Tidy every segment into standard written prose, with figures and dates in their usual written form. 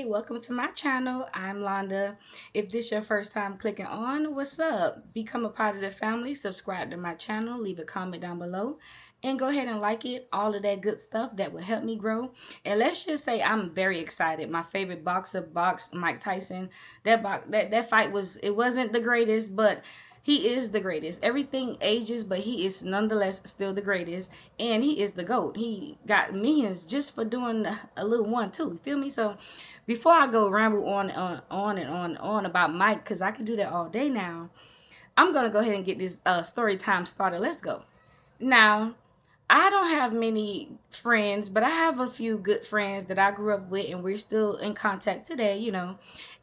welcome to my channel. I'm Londa. If this your first time clicking on, what's up? Become a part of the family, subscribe to my channel, leave a comment down below, and go ahead and like it. All of that good stuff that will help me grow. And let's just say I'm very excited. My favorite boxer boxed Mike Tyson. That fight wasn't the greatest, but he is the greatest. Everything ages, but he is nonetheless still the greatest. And he is the GOAT. He got millions just for doing a little one, too. You feel me? So before I go ramble on about Mike, because I can do that all day now, I'm going to go ahead and get this story time started. Let's go. Now, I don't have many friends, but I have a few good friends that I grew up with, and we're still in contact today.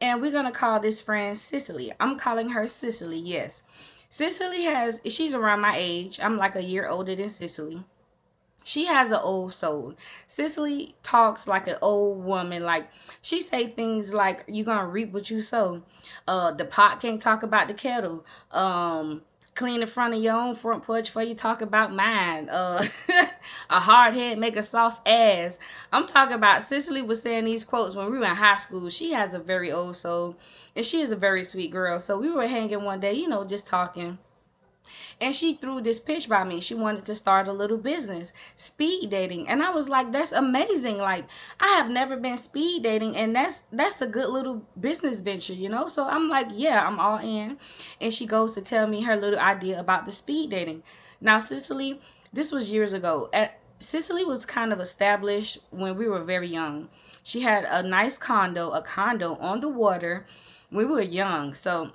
And we're going to call this friend Cicely. I'm calling her Cicely, yes. She's around my age. I'm like a year older than Cicely. She has an old soul. Cicely talks like an old woman. Like, she say things like, "You gonna reap what you sow." The pot can't talk about the kettle. Clean in front of your own front porch before you talk about mine. A hard head make a soft ass. I'm talking about Cicely was saying these quotes when we were in high school. She has a very old soul, and she is a very sweet girl. So we were hanging one day, just talking. And she threw this pitch by me. She wanted to start a little business, speed dating. And I was like, that's amazing. Like, I have never been speed dating, and that's a good little business venture. So I'm like, yeah, I'm all in. And she goes to tell me her little idea about the speed dating. Now, Cicely, this was years ago. Cicely was kind of established when we were very young. She had a nice a condo on the water. We were young, so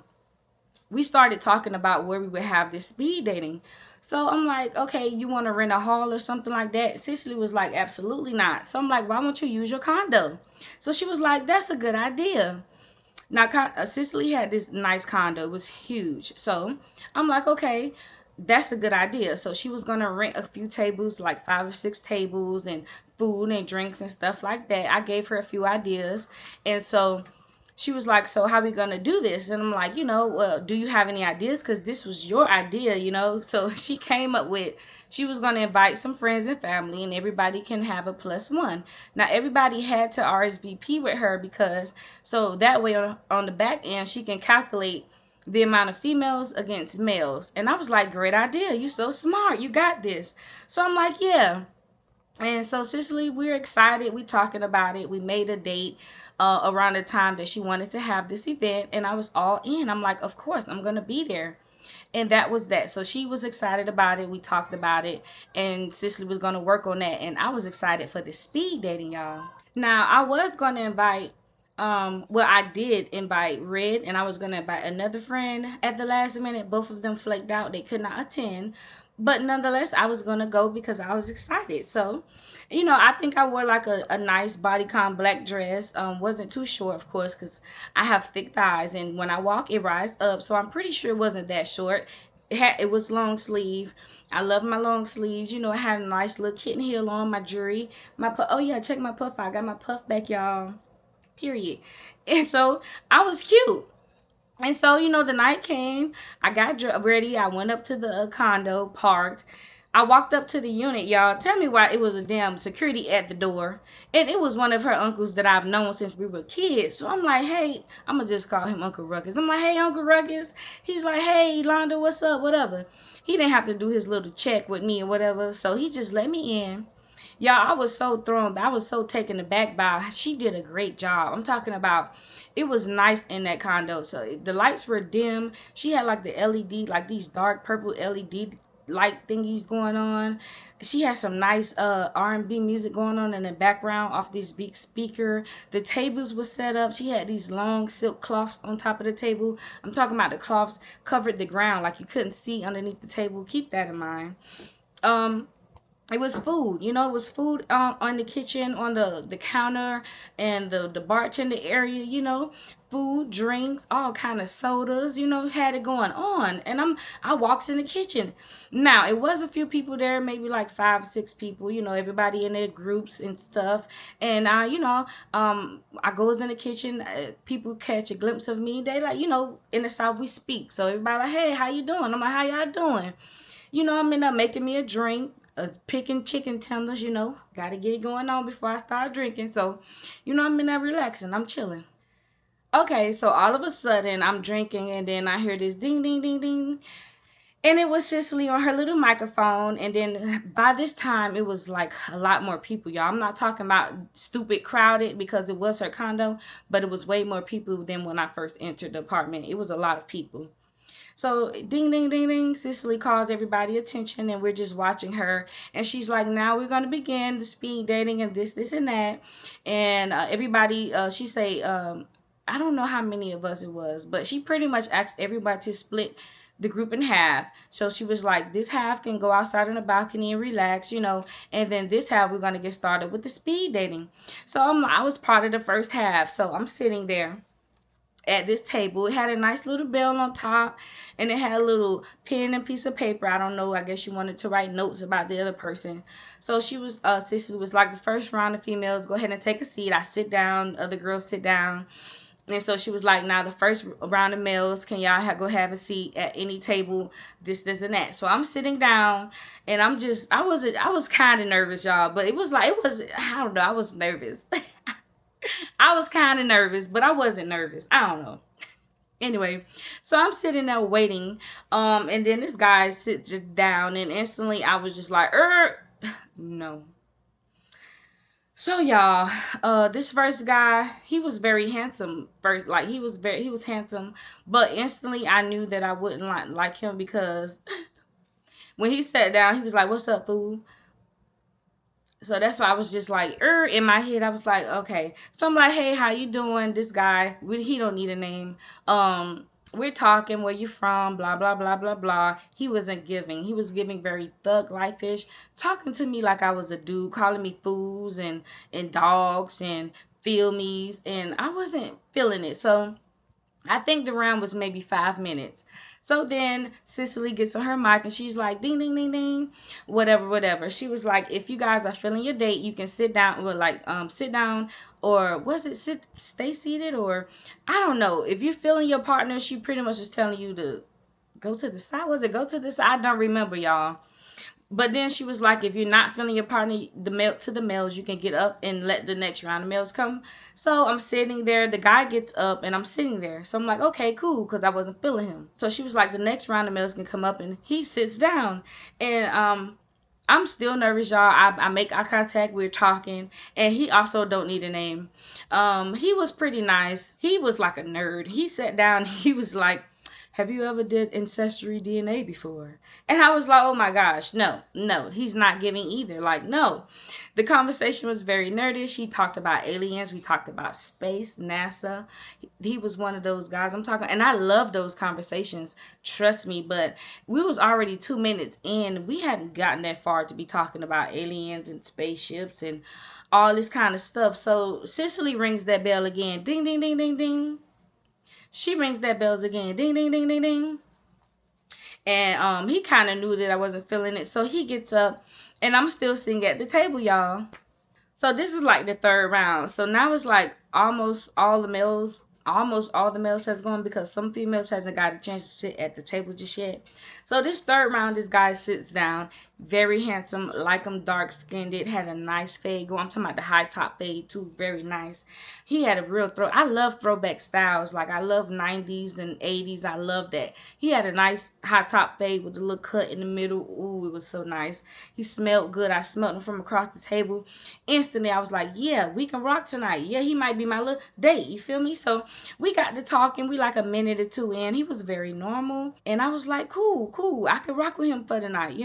we started talking about where we would have this speed dating. So I'm like, okay, you want to rent a hall or something like that? Cicely was like, absolutely not. So I'm like, why won't you use your condo? So she was like, that's a good idea. Now, Cicely had this nice condo. It was huge. So I'm like, okay, that's a good idea. So she was going to rent a few tables, like 5 or 6 tables, and food and drinks and stuff like that. I gave her a few ideas. And so she was like, so how are we going to do this? And I'm like, well, do you have any ideas? Because this was your idea. So she came up with, she was going to invite some friends and family, and everybody can have a +1. Now, everybody had to RSVP with her, because so that way on the back end, she can calculate the amount of females against males. And I was like, great idea. You so smart. You got this. So I'm like, yeah. And so Cicely, we're excited. We talking about it. We made a date around the time that she wanted to have this event, and I was all in. I'm like, of course, I'm gonna be there. And that was that. So she was excited about it. We talked about it, and Cicely was gonna work on that, and I was excited for the speed dating, y'all. Now, I was gonna invite well, I did invite Red, and I was gonna invite another friend at the last minute. Both of them flaked out. They could not attend. But nonetheless, I was gonna go because I was excited. So, I think I wore like a nice bodycon black dress. Wasn't too short, of course, because I have thick thighs, and when I walk, it rises up. So I'm pretty sure it wasn't that short. It was long sleeve. I love my long sleeves. I had a nice little kitten heel on, my jewelry. Oh yeah, check my puff. I got my puff back, y'all. Period. And so I was cute. And so, the night came. I got ready. I went up to the condo, parked. I walked up to the unit, y'all. Tell me why it was a damn security at the door. And it was one of her uncles that I've known since we were kids. So I'm like, hey, I'm going to just call him Uncle Ruckus. I'm like, hey, Uncle Ruckus. He's like, hey, Londa, what's up? Whatever. He didn't have to do his little check with me or whatever. So he just let me in. Y'all, I was so thrown. I was so taken aback by. She did a great job. I'm talking about, it was nice in that condo. So the lights were dim. She had like the LED, like these dark purple LED light thingies going on. She had some nice R&B music going on in the background off this big speaker. The tables were set up. She had these long silk cloths on top of the table. I'm talking about the cloths covered the ground, like you couldn't see underneath the table. Keep that in mind. It was food, it was food on the kitchen, on the counter, and the bartender area, food, drinks, all kind of sodas, had it going on. And I walks in the kitchen. Now, it was a few people there, maybe like 5, 6 people, everybody in their groups and stuff. And I goes in the kitchen, people catch a glimpse of me. They like, in the South we speak. So everybody like, hey, how you doing? I'm like, how y'all doing? I'm in there making me a drink. picking chicken tenders, got to get it going on before I start drinking. So, I'm in there relaxing. I'm chilling. Okay, so all of a sudden I'm drinking and then I hear this ding, ding, ding, ding. And it was Cicely on her little microphone. And then by this time, it was like a lot more people, y'all. I'm not talking about stupid crowded because it was her condo, but it was way more people than when I first entered the apartment. It was a lot of people. So ding, ding, ding, ding. Cicely calls everybody attention, and we're just watching her. And she's like, "Now we're gonna begin the speed dating and this, and that." And everybody, she say, I don't know how many of us it was, but she pretty much asked everybody to split the group in half. So she was like, "This half can go outside on the balcony and relax, and then this half we're gonna get started with the speed dating." So I was part of the first half, so I'm sitting there at this table. It had a nice little bell on top, and it had a little pen and piece of paper. I don't know. I guess she wanted to write notes about the other person. So she was, Cicely was like, "The first round of females, go ahead and take a seat." I sit down. Other girls sit down. And so she was like, "Now the first round of males, can y'all go have a seat at any table, this, and that." So I'm sitting down, and I was kind of nervous, y'all. But I don't know, I was nervous. I was kind of nervous, but I wasn't nervous. I don't know. Anyway, so I'm sitting there waiting, and then this guy sits down, and instantly I was just like, no. So y'all, this first guy, he was very handsome. First, like he was handsome, but instantly I knew that I wouldn't like him because when he sat down, he was like, "What's up, fool?" So that's why I was just like, in my head, I was like, okay. So I'm like, "Hey, how you doing?" This guy, he don't need a name. We're talking, "Where you from?" Blah, blah, blah, blah, blah. He wasn't giving. He was giving very thug life-ish, talking to me like I was a dude, calling me fools and dogs and feel me's. And I wasn't feeling it. So I think the round was maybe 5 minutes. So then Cicely gets on her mic and she's like, "Ding, ding, ding, ding," whatever, whatever. She was like, "If you guys are feeling your date, you can sit down," or like, sit down, or was it stay seated, or I don't know. If you're feeling your partner, she pretty much is telling you to go to the side. Was it go to the side? I don't remember, y'all. But then she was like, "If you're not feeling your partner, the males, you can get up and let the next round of males come." So I'm sitting there. The guy gets up and I'm sitting there. So I'm like, okay, cool, because I wasn't feeling him. So she was like, "The next round of males can come up," and he sits down. And I'm still nervous, y'all. I make eye contact. We're talking, and he also don't need a name. He was pretty nice. He was like a nerd. He sat down. He was like, "Have you ever did ancestry DNA before?" And I was like, "Oh my gosh, no, no." He's not giving either. Like, no. The conversation was very nerdish. He talked about aliens. We talked about space, NASA. He was one of those guys I'm talking, and I love those conversations. Trust me. But we was already 2 minutes in. We hadn't gotten that far to be talking about aliens and spaceships and all this kind of stuff. So Cicely rings that bell again. Ding, ding, ding, ding, ding. She rings that bells again. Ding, ding, ding, ding, ding. And he kind of knew that I wasn't feeling it. So he gets up, and I'm still sitting at the table, y'all. So this is like the third round. So now it's like almost all the males has gone because some females hasn't got a chance to sit at the table just yet. So this third round, this guy sits down, very handsome, like him, dark skinned. It had a nice fade going. I'm talking about the high top fade too, very nice. He had a real I love throwback styles. Like I love 90s and 80s. I love that. He had a nice high top fade with a little cut in the middle. Ooh, it was so nice. He smelled good. I smelled him from across the table. Instantly, I was like, "Yeah, we can rock tonight. Yeah, he might be my little date." You feel me? So we got to talking. We like a minute or two in. He was very normal. And I was like, cool, cool. I could rock with him for the night,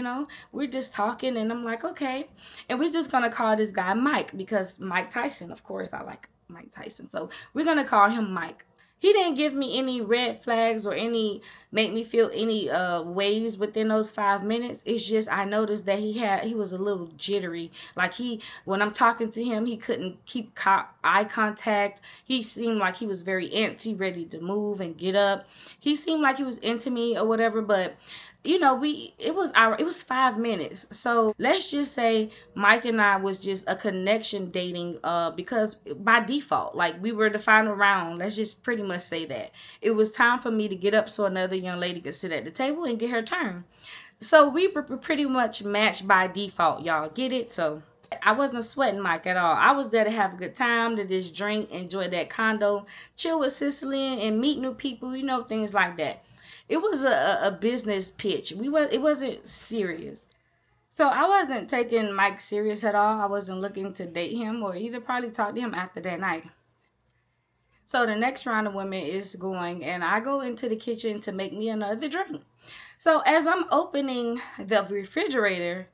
We're just talking, and I'm like, okay. And we're just going to call this guy Mike because Mike Tyson, of course, I like Mike Tyson. So we're going to call him Mike. He didn't give me any red flags or make me feel any ways within those 5 minutes. It's just I noticed that he was a little jittery. Like when I'm talking to him, he couldn't keep eye contact. He seemed like he was very antsy, ready to move and get up. He seemed like he was into me or whatever, but it was 5 minutes. So let's just say Mike and I was just a connection dating because by default, like we were the final round. Let's just pretty much say that. It was time for me to get up so another young lady could sit at the table and get her turn. So we were pretty much matched by default, y'all. Get it? So I wasn't sweating Mike at all. I was there to have a good time, to just drink, enjoy that condo, chill with Sicily, and meet new people, things like that. It was a business pitch. It wasn't serious. So I wasn't taking Mike serious at all. I wasn't looking to date him or either probably talk to him after that night. So the next round of women is going, and I go into the kitchen to make me another drink. So as I'm opening the refrigerator,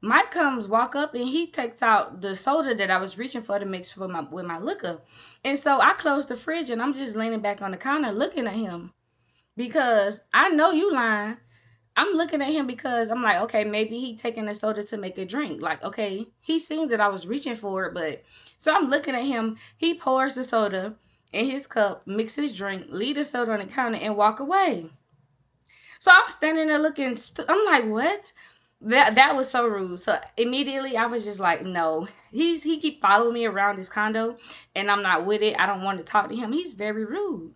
Mike comes walk up and he takes out the soda that I was reaching for to mix with my liquor. And so I close the fridge and I'm just leaning back on the counter looking at him because I know you lying. I'm looking at him because I'm like, okay, maybe he taking the soda to make a drink. Like, okay, he seen that I was reaching for it, but so I'm looking at him. He pours the soda in his cup, mix his drink, leave the soda on the counter, and walk away. So I'm standing there looking. I'm like, what? That was so rude. So immediately I was just like, no. He keep following me around his condo, and I'm not with it. I don't want to talk to him. He's very rude.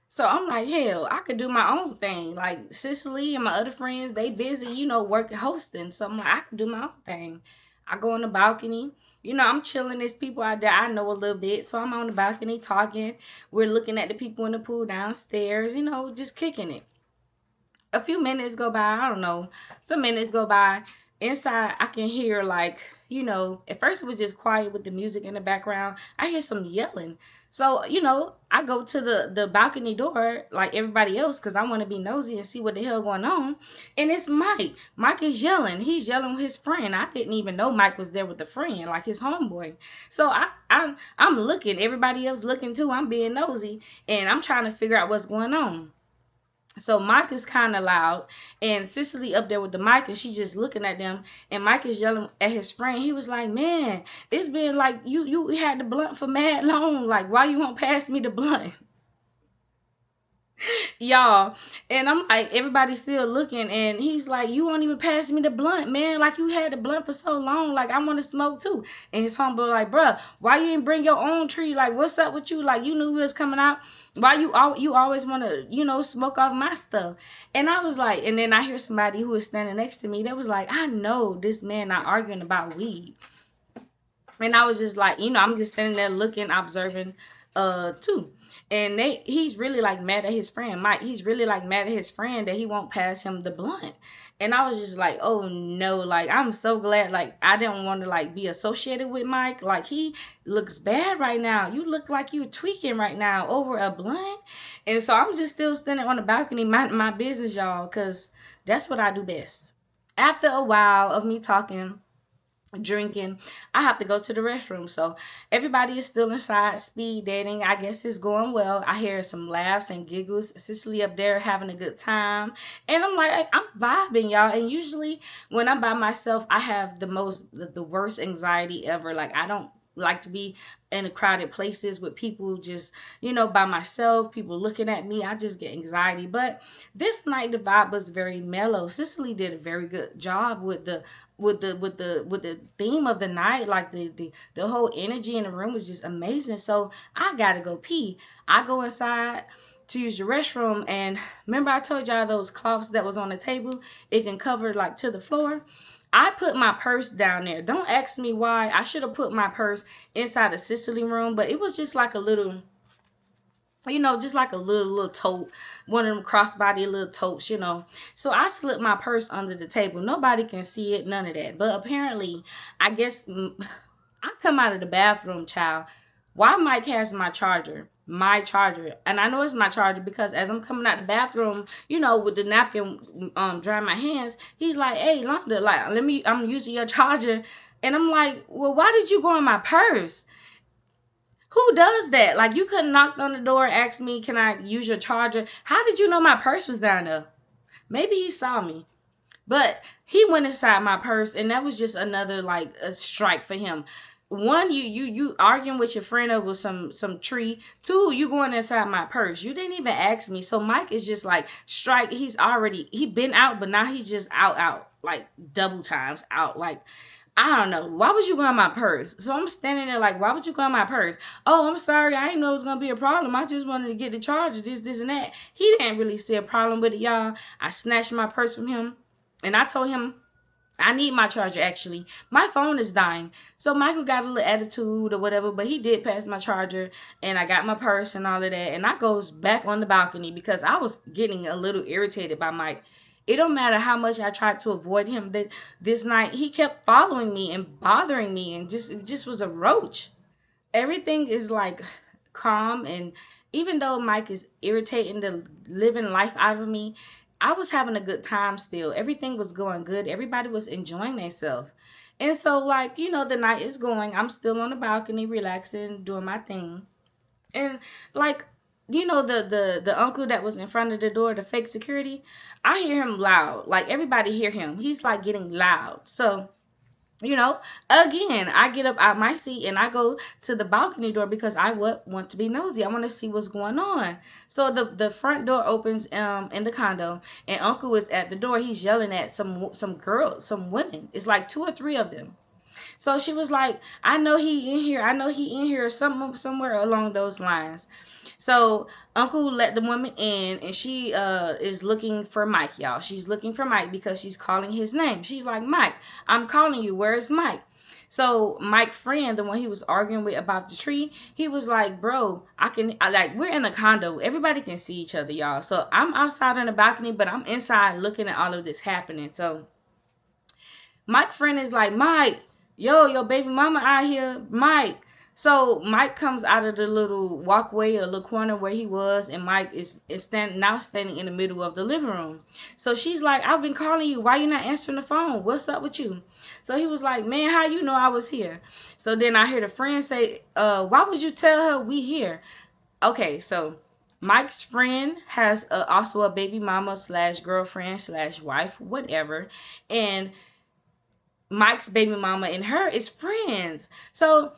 So I'm like, hell, I could do my own thing. Like Cicely and my other friends, they busy, working hosting. So I'm like, I could do my own thing. I go on the balcony. I'm chilling. There's people out there I know a little bit. So I'm on the balcony talking. We're looking at the people in the pool downstairs, just kicking it. A few minutes go by. I don't know. Some minutes go by. Inside, I can hear at first it was just quiet with the music in the background. I hear some yelling. So, I go to the balcony door like everybody else because I want to be nosy and see what the hell going on. And it's Mike. Mike is yelling. He's yelling with his friend. I didn't even know Mike was there with the friend, like his homeboy. So I'm looking. Everybody else looking too. I'm being nosy and I'm trying to figure out what's going on. So Mike is kind of loud, and Cicely up there with the mic, and she just looking at them. And Mike is yelling at his friend. He was like, "Man, it's been like you had the blunt for mad long. Like, why you won't pass me the blunt?" Y'all. And I'm like, everybody's still looking, and he's like, "You won't even pass me the blunt, man. Like, you had the blunt for so long. Like, I want to smoke too." And his homeboy like, "Bruh, why you didn't bring your own tree? Like, what's up with you? Like, you knew it was coming out. Why you always want to smoke off my stuff?" And I was like, and then I hear somebody who was standing next to me that was like, "I know this man not arguing about weed." And I was just like, I'm just standing there looking, observing, too. And he's really like mad at his friend, Mike. He's really like mad at his friend that he won't pass him the blunt. And I was just like, oh no, like I'm so glad, like I didn't want to like be associated with Mike. Like he looks bad right now. You look like you tweaking right now over a blunt. And so I'm just still standing on the balcony, my business, y'all, because that's what I do best. After a while of me talking, drinking, I have to go to the restroom. So everybody is still inside speed dating. I guess it's going well. I hear some laughs and giggles. Cicely up there having a good time. And I'm like, I'm vibing, y'all. And usually when I'm by myself, I have the worst anxiety ever. Like I don't like to be in crowded places with people just, by myself, people looking at me. I just get anxiety. But this night the vibe was very mellow. Cicely did a very good job with the theme of the night. Like the whole energy in the room was just amazing. So I gotta go pee. I go inside to use the restroom, and remember I told y'all those cloths that was on the table, it can cover like to the floor. I put my purse down there. Don't ask me why. I should have put my purse inside the Sicily room, but it was just like a little, just like a little tote, one of them crossbody little totes, So I slipped my purse under the table. Nobody can see it, none of that. But apparently, I guess I come out of the bathroom, child. Why Mike has my charger? My charger. And I know it's my charger because as I'm coming out the bathroom, with the napkin drying my hands, he's like, "Hey, Londa, like, I'm using your charger." And I'm like, "Well, why did you go on my purse?" Who does that? Like, you couldn't knock on the door, ask me, "Can I use your charger?" How did you know my purse was down there? Maybe he saw me. But he went inside my purse, and that was just another like a strike for him. One, you arguing with your friend over some tree. Two, you going inside my purse. You didn't even ask me. So Mike is just like strike. He been out, but now he's just out like double times out. Like, I don't know. Why would you go in my purse? So I'm standing there like, why would you go in my purse? "Oh, I'm sorry. I didn't know it was going to be a problem. I just wanted to get the charger, this, and that." He didn't really see a problem with it, y'all. I snatched my purse from him. And I told him I need my charger actually. My phone is dying. So Michael got a little attitude or whatever, but he did pass my charger and I got my purse and all of that. And I goes back on the balcony because I was getting a little irritated by Mike. It don't matter how much I tried to avoid him that this night he kept following me and bothering me and just was a roach. Everything is like calm, and even though Mike is irritating the living life out of me, I was having a good time still. Everything was going good. Everybody was enjoying themselves. And so like, the night is going. I'm still on the balcony relaxing, doing my thing. And like, the uncle that was in front of the door, the fake security, I hear him loud. Like everybody hear him. He's like getting loud. So you know again, I get up out my seat and I go to the balcony door because I want to be nosy. I want to see what's going on. So the front door opens in the condo, and uncle is at the door. He's yelling at some girls, some women. It's like two or three of them. So she was like, I know he in here, I know he in here, somewhere along those lines. So uncle let the woman in, and she is looking for Mike, y'all. She's looking for Mike because she's calling his name. She's like, Mike, I'm calling you, where's Mike? So Mike's friend, the one he was arguing with about the tree, he was like, bro, we're in a condo, everybody can see each other, y'all. So I'm outside on the balcony, but I'm inside looking at all of this happening. So Mike's friend is like, Mike, yo, your baby mama out here, Mike. So Mike comes out of the little walkway or little corner where he was, and Mike is standing in the middle of the living room. So she's like, I've been calling you. Why you not answering the phone? What's up with you? So he was like, man, how you know I was here? So then I hear the friend say, why would you tell her we here? Okay, so Mike's friend has also a baby mama slash girlfriend slash wife, whatever. And Mike's baby mama and her is friends. So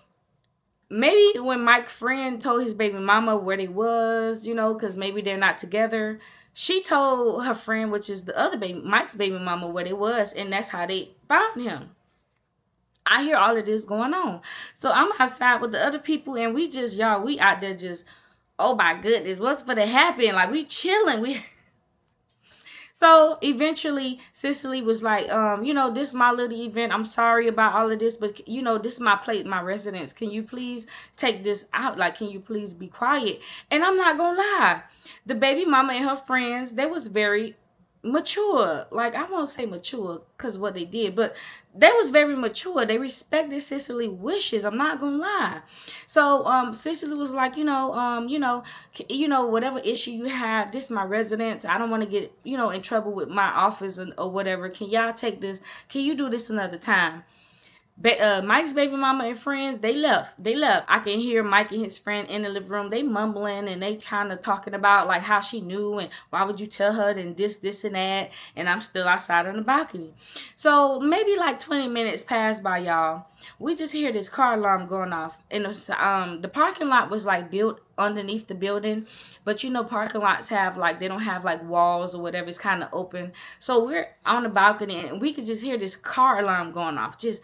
maybe when Mike's friend told his baby mama where they was, because maybe they're not together, she told her friend, which is the other baby, Mike's baby mama, where they was, and that's how they found him. I hear all of this going on. So I'm outside with the other people, and we out there just, oh my goodness, what's for to happen? Like, we chilling. So eventually Cicely was like, this is my little event. I'm sorry about all of this, but this is my place, my residence. Can you please take this out? Like, can you please be quiet? And I'm not gonna lie, the baby mama and her friends, they was very mature. Like, I won't say mature because what they did, but they was very mature. They respected Cicely wishes. I'm not gonna lie. So Cicely was like, whatever issue you have, this is my residence. I don't want to get in trouble with my office or whatever. Can y'all take this? Can you do this another time? Mike's baby mama and friends, they left. I can hear Mike and his friend in the living room. They mumbling and they kind of talking about like how she knew and why would you tell her and this and that. And I'm still outside on the balcony. So maybe like 20 minutes passed by, y'all. We just hear this car alarm going off. And the parking lot was like built underneath the building, but parking lots have like, they don't have like walls or whatever. It's kind of open. So we're on the balcony and we could just hear this car alarm going off, just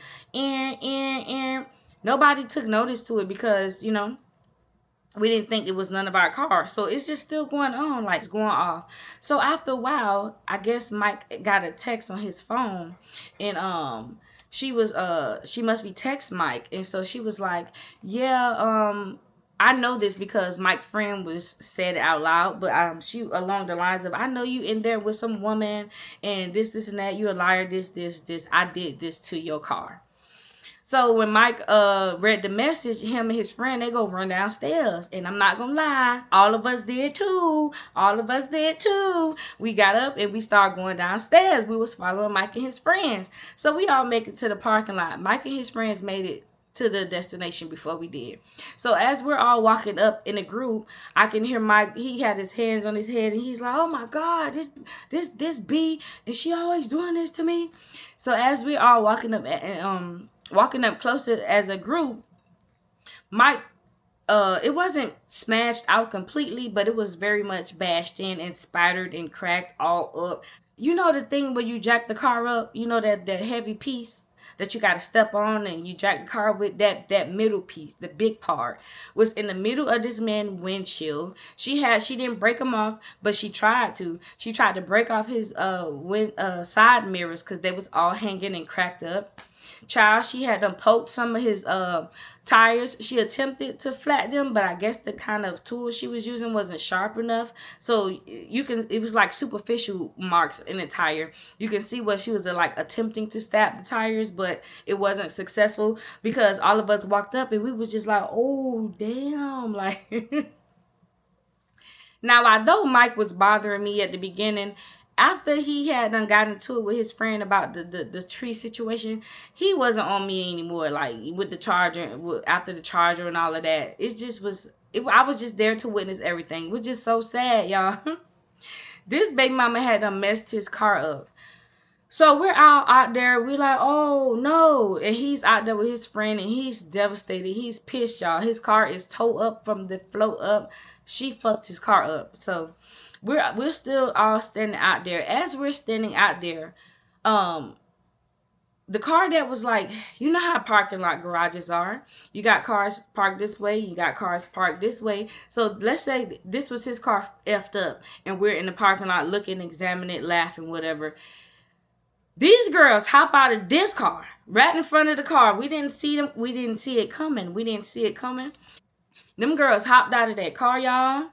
nobody took notice to it because we didn't think it was none of our cars. So it's just still going on, like it's going off. So after a while, I guess Mike got a text on his phone, and she must be text Mike, and so she was like, yeah, I know this because Mike's friend said it out loud, but she along the lines of, I know you in there with some woman and this and that, you a liar, this, I did this to your car. So when Mike read the message, him and his friend, they go run downstairs. And I'm not gonna lie, all of us did too. We got up and we started going downstairs. We was following Mike and his friends. So we all make it to the parking lot. Mike and his friends made it to the destination before we did. So as we're all walking up in a group, I can hear Mike, he had his hands on his head and he's like, oh my God, this B, and she always doing this to me. So as we all walking up closer as a group, Mike, it wasn't smashed out completely, but it was very much bashed in and spattered and cracked all up. You know the thing where you jack the car up, that heavy piece? that you got to step on and you drag the car with, that middle piece, the big part, was in the middle of this man's windshield. She didn't break them off, but she tried to. She tried to break off his side mirrors because they was all hanging and cracked up. Child, she had them poked some of his tires. She attempted to flat them, but I guess the kind of tool she was using wasn't sharp enough. So it was like superficial marks in the tire. You can see what she was like attempting to stab the tires, but it wasn't successful because all of us walked up and we was just like, oh damn, like. Now, although Mike was bothering me at the beginning, after he had done got into it with his friend about the tree situation, he wasn't on me anymore. Like with the charger, after the charger and all of that, it just was. I was just there to witness everything. It was just so sad, y'all. This baby mama had done messed his car up. So we're out there. We're like, oh no. And he's out there with his friend and he's devastated. He's pissed, y'all. His car is towed up from the float up. She fucked his car up. So we're still all standing out there. As we're standing out there, the car that was like, you know how parking lot garages are. You got cars parked this way. You got cars parked this way. So let's say this was his car effed up. And we're in the parking lot looking, examining it, laughing, whatever. These girls hop out of this car, right in front of the car. We didn't see them. We didn't see it coming. Them girls hopped out of that car, y'all.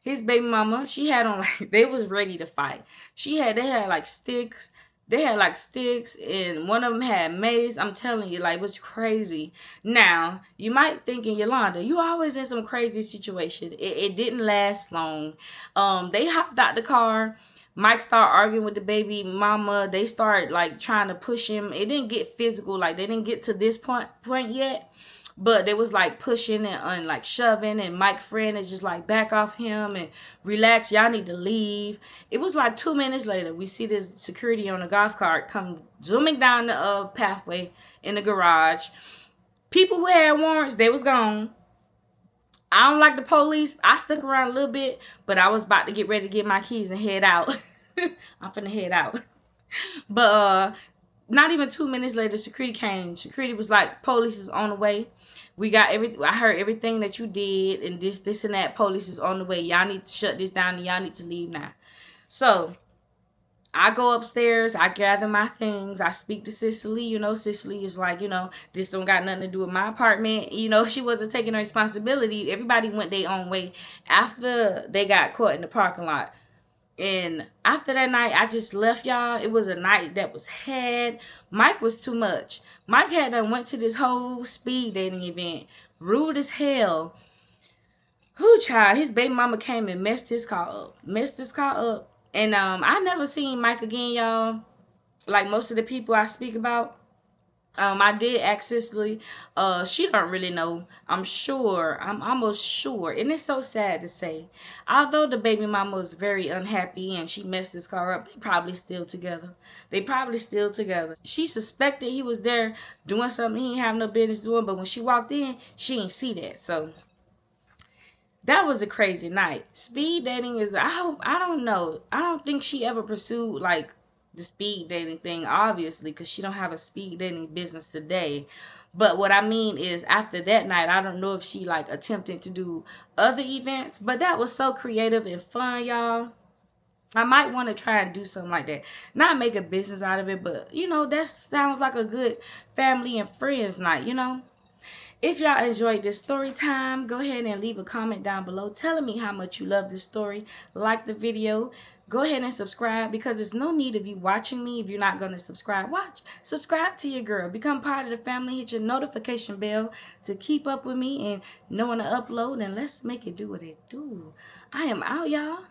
His baby mama, she had on like, they was ready to fight. They had like sticks. They had like sticks and one of them had mace. I'm telling you, like, it was crazy. Now, you might think, Yolanda, you always in some crazy situation. It didn't last long. They hopped out the car. Mike started arguing with the baby mama. They started like trying to push him. It didn't get physical. Like they didn't get to this point yet. But they was like pushing and like shoving. And Mike's friend is just like back off him and relax. Y'all need to leave. It was like 2 minutes later. We see this security on a golf cart come zooming down the pathway in the garage. People who had warrants, they was gone. I don't like the police. I stuck around a little bit, but I was about to get ready to get my keys and head out. I'm finna head out. But not even 2 minutes later, security came. Security was like, police is on the way. We got everything. I heard everything that you did and this and that. Police is on the way. Y'all need to shut this down and y'all need to leave now. So I go upstairs, I gather my things, I speak to Cicely. You know, Cicely is like, you know, this don't got nothing to do with my apartment. You know, she wasn't taking her responsibility. Everybody went their own way after they got caught in the parking lot. And after that night, I just left, y'all. It was a night that was had. Mike was too much. Mike had done went to this whole speed dating event. Rude as hell. Who child, his baby mama came and messed his car up. And I never seen Mike again, y'all. Like most of the people I speak about. I did ask Cicely. She don't really know. I'm almost sure. And it's so sad to say. Although the baby mama was very unhappy and she messed his car up, they probably still together. She suspected he was there doing something he didn't have no business doing. But when she walked in, she didn't see that. So that was a crazy night. Speed dating is, I don't know. I don't think she ever pursued like the speed dating thing, obviously, because she don't have a speed dating business today. But what I mean is after that night, I don't know if she like attempted to do other events, but that was so creative and fun, y'all. I might want to try and do something like that. Not make a business out of it, but you know, that sounds like a good family and friends night, you know. If y'all enjoyed this story time, go ahead and leave a comment down below telling me how much you love this story. Like the video. Go ahead and subscribe because there's no need of you watching me if you're not going to subscribe. Subscribe to your girl. Become part of the family. Hit your notification bell to keep up with me and know when to upload. And let's make it do what it do. I am out, y'all.